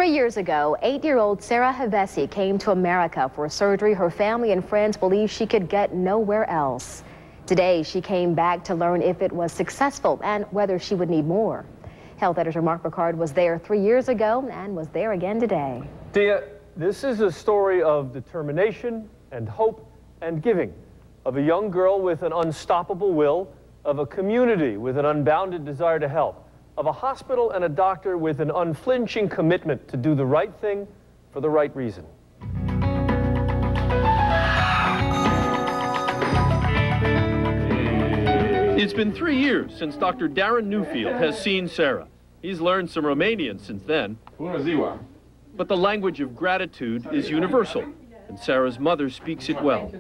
3 years ago, 8-year-old Sara came to America for surgery her family and friends believe she could get nowhere else. Today, she came back to learn if it was successful and whether she would need more. Health editor Mark Ricard was there 3 years ago and was there again today. Dia, this is a story of determination and hope and giving, of a young girl with an unstoppable will, of a community with an unbounded desire to help, of a hospital and a doctor with an unflinching commitment to do the right thing for the right reason. It's been 3 years since Dr. Darren Newfield has seen Sara. He's learned some Romanian since then. But the language of gratitude is universal, and Sara's mother speaks it well.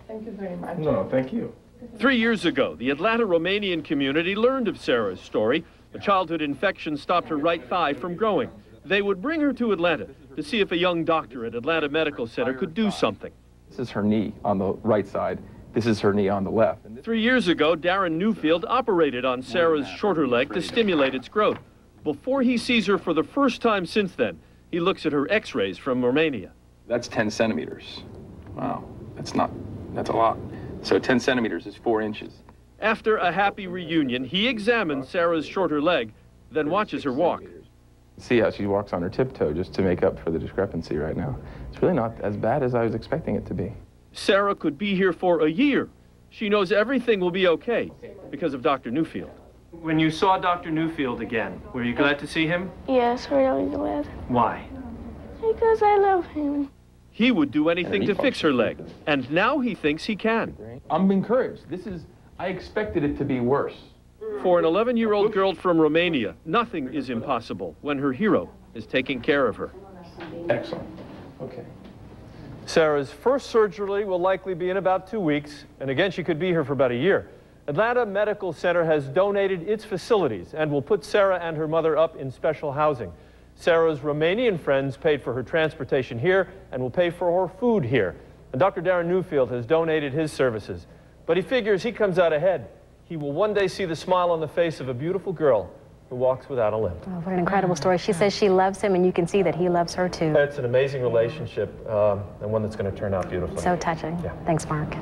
Thank you very much. No, thank you. 3 years ago, the Atlanta Romanian community learned of Sara's story. A childhood infection stopped her right thigh from growing. They would bring her to Atlanta to see if a young doctor at Atlanta Medical Center could do something. This is her knee on the right side. This is her knee on the left. 3 years ago, Darren Newfield operated on Sara's shorter leg to stimulate its growth. Before he sees her for the first time since then, he looks at her x-rays from Romania. That's 10 centimeters. Wow, that's a lot. So 10 centimeters is 4 inches. After a happy reunion, he examines Sara's shorter leg, then watches her walk. See how she walks on her tiptoe just to make up for the discrepancy right now. It's really not as bad as I was expecting it to be. Sara could be here for a year. She knows everything will be okay because of Dr. Newfield. When you saw Dr. Newfield again, were you glad to see him? Yes, really glad. Why? Because I love him. He would do anything to fix her leg, and now he thinks he can. I'm encouraged. I expected it to be worse. For an 11-year-old girl from Romania, nothing is impossible when her hero is taking care of her. Excellent. Okay. Sara's first surgery will likely be in about 2 weeks, and again, she could be here for about a year. Atlanta Medical Center has donated its facilities and will put Sara and her mother up in special housing. Sara's Romanian friends paid for her transportation here and will pay for her food here. And Dr. Darren Newfield has donated his services. But he figures he comes out ahead. He will one day see the smile on the face of a beautiful girl who walks without a limp. Oh, what an incredible story. She says she loves him, and you can see that he loves her, too. It's an amazing relationship, and one that's going to turn out beautifully. So touching. Yeah. Thanks, Mark.